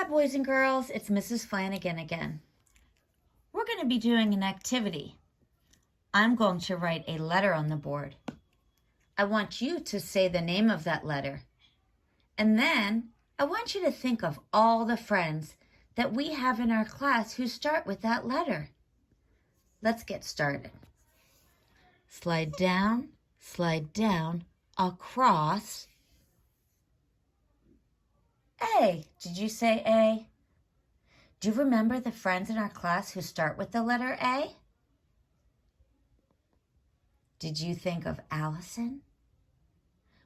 boys and girls, it's Mrs. Flanagan again. We're going to be doing an activity. I'm going to write a letter on the board. I want you to say the name of that letter. And then I want you to think of all the friends that we have in our class who start with that letter. Let's get started. Slide down, across. A. Did you say A? Do you remember the friends in our class who start with the letter A? Did you think of Allison?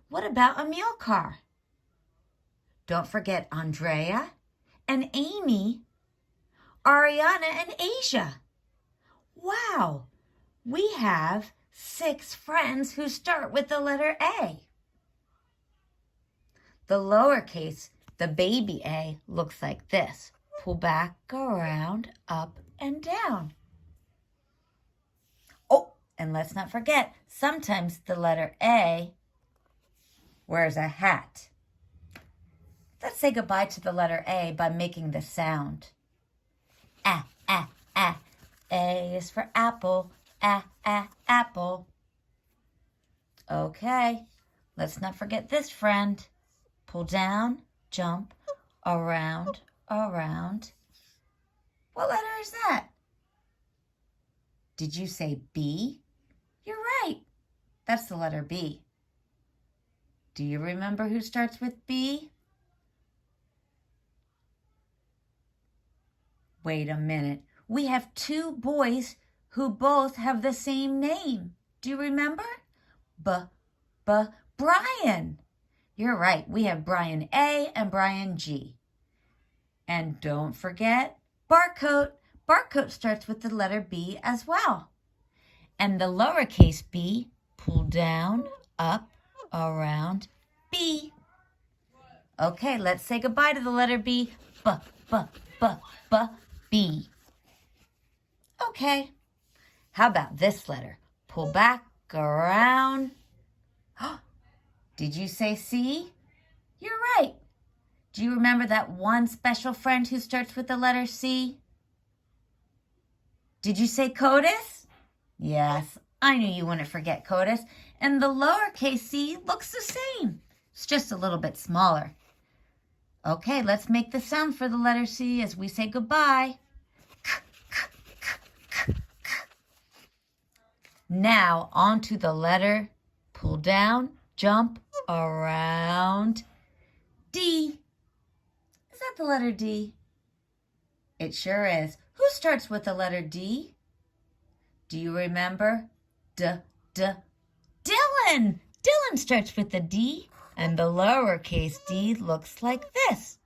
What about Amilcar? Don't forget Andrea and Amy, Ariana and Asia. Wow, we have 6 friends who start with the letter A. The lowercase, the baby A, looks like this. Pull back, around, up, and down. Oh, and let's not forget, sometimes the letter A wears a hat. Let's say goodbye to the letter A by making the sound. Ah, ah, ah. A is for apple. Ah, ah, apple. Okay, let's not forget this friend. Pull down, jump, around, around. What letter is that? Did you say B? You're right. That's the letter B. Do you remember who starts with B? Wait a minute. We have 2 boys who both have the same name. Do you remember? Brian. You're right. We have Brian A and Brian G. And don't forget Barcoat. Barcoat starts with the letter B as well. And the lowercase b, pull down, up, around, B. Okay, let's say goodbye to the letter B. B. Okay. How about this letter? Pull back, around. Did you say C? You're right. Do you remember that one special friend who starts with the letter C? Did you say Codis? Yes, I knew you wouldn't forget Codis. And the lowercase c looks the same. It's just a little bit smaller. Okay, let's make the sound for the letter C as we say goodbye. Now on to the letter. Pull down, jump, around, D. Is that the letter D? It sure is. Who starts with the letter D? Do you remember? Dylan. Dylan starts with the D, and the lowercase d looks like this.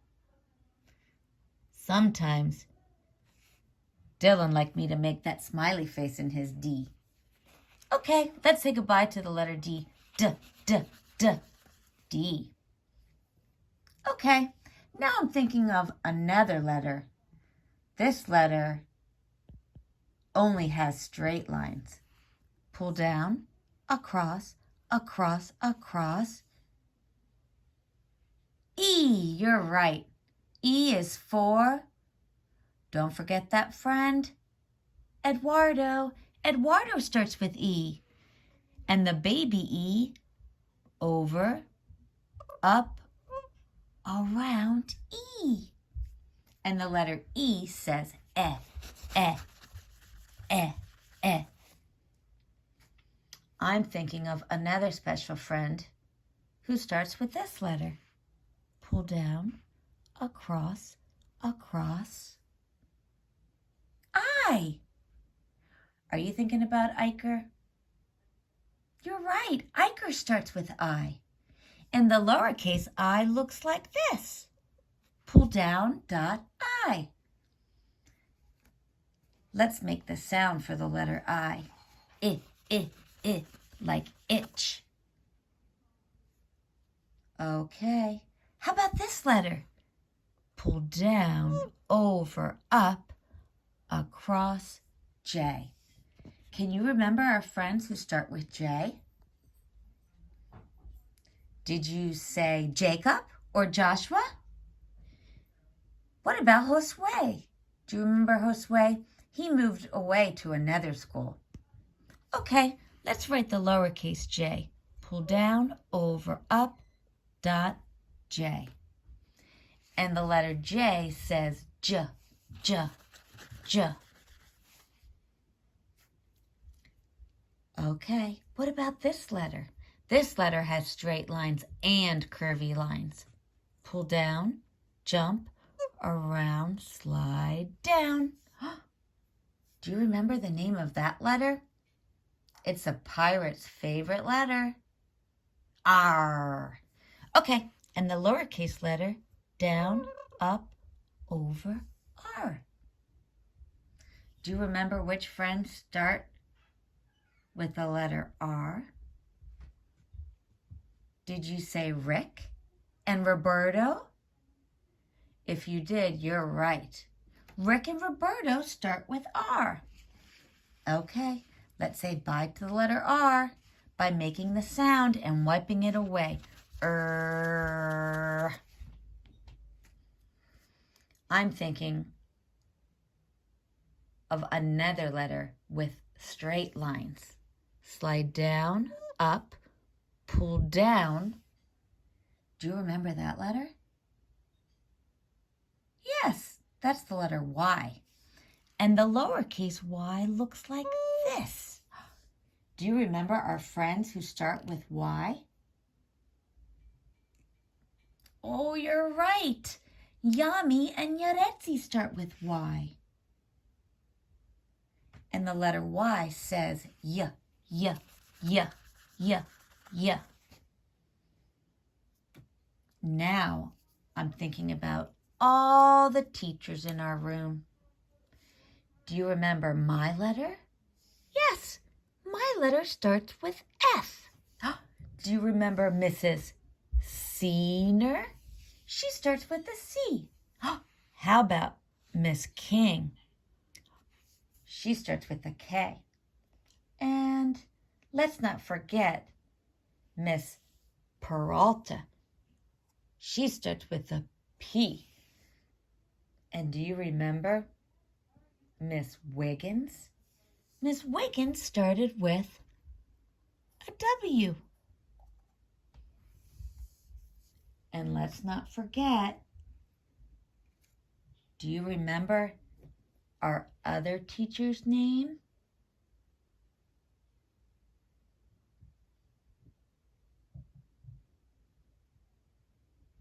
Sometimes Dylan liked me to make that smiley face in his D. Okay, let's say goodbye to the letter D. D. Okay, now I'm thinking of another letter. This letter only has straight lines. Pull down, across, across, across. E, you're right. E is for, don't forget that friend, Eduardo. Eduardo starts with E. And the baby E, over, up, around, E. And the letter E says eh, eh, eh, eh. I'm thinking of another special friend who starts with this letter. Pull down, across, across. I. Are you thinking about Iker? You're right. Iker starts with I. And the lowercase I looks like this. Pull down, dot, I. Let's make the sound for the letter I. I, like itch. Okay. How about this letter? Pull down, over, up, across, J. Can you remember our friends who start with J? Did you say Jacob or Joshua? What about Josue? Do you remember Josue? He moved away to another school. Okay, let's write the lowercase j. Pull down, over, up, dot, j. And the letter J says J, J, J. Okay, what about this letter? This letter has straight lines and curvy lines. Pull down, jump, around, slide down. Do you remember the name of that letter? It's a pirate's favorite letter. R. Okay, and the lowercase letter, down, up, over, R. Do you remember which friends start with the letter R? Did you say Rick and Roberto? If you did, you're right. Rick and Roberto start with R. Okay, let's say bye to the letter R by making the sound and wiping it away. I'm thinking of another letter with straight lines. Slide down, up, pull down. Do you remember that letter? Yes, that's the letter Y. And the lowercase y looks like this. Do you remember our friends who start with Y? Oh, you're right. Yami and Yaretsi start with Y. And the letter Y says y, y, y, y, y. Now I'm thinking about all the teachers in our room. Do you remember my letter? Yes, my letter starts with F. Do you remember Mrs. Seener? She starts with a C. How about Miss King? She starts with a K. And let's not forget Miss Peralta. She starts with a P. And do you remember Miss Wiggins? Miss Wiggins started with a W. And let's not forget, do you remember our other teacher's name?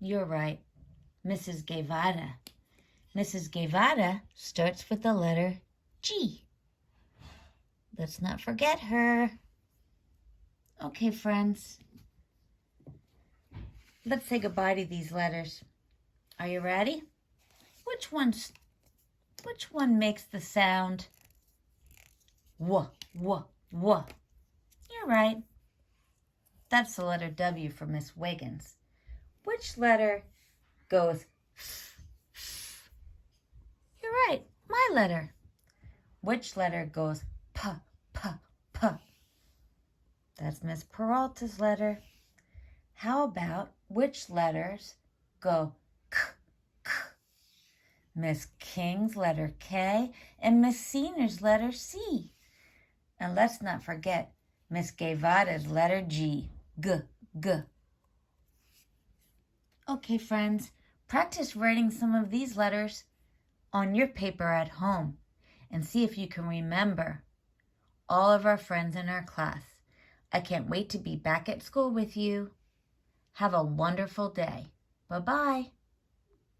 You're right, Mrs. Guevara. Mrs. Guevara starts with the letter G. Let's not forget her. Okay, friends. Let's say goodbye to these letters. Are you ready? Which one makes the sound W, W, W? You're right. That's the letter W for Miss Wiggins. Which letter goes F, F? You're right, my letter. Which letter goes P, P, P? That's Miss Peralta's letter. How about which letters go K, K? Miss King's letter K and Miss Senior's letter C. And let's not forget Miss Guevara's letter G, G, G. Okay, friends, practice writing some of these letters on your paper at home and see if you can remember all of our friends in our class. I can't wait to be back at school with you. Have a wonderful day. Bye-bye.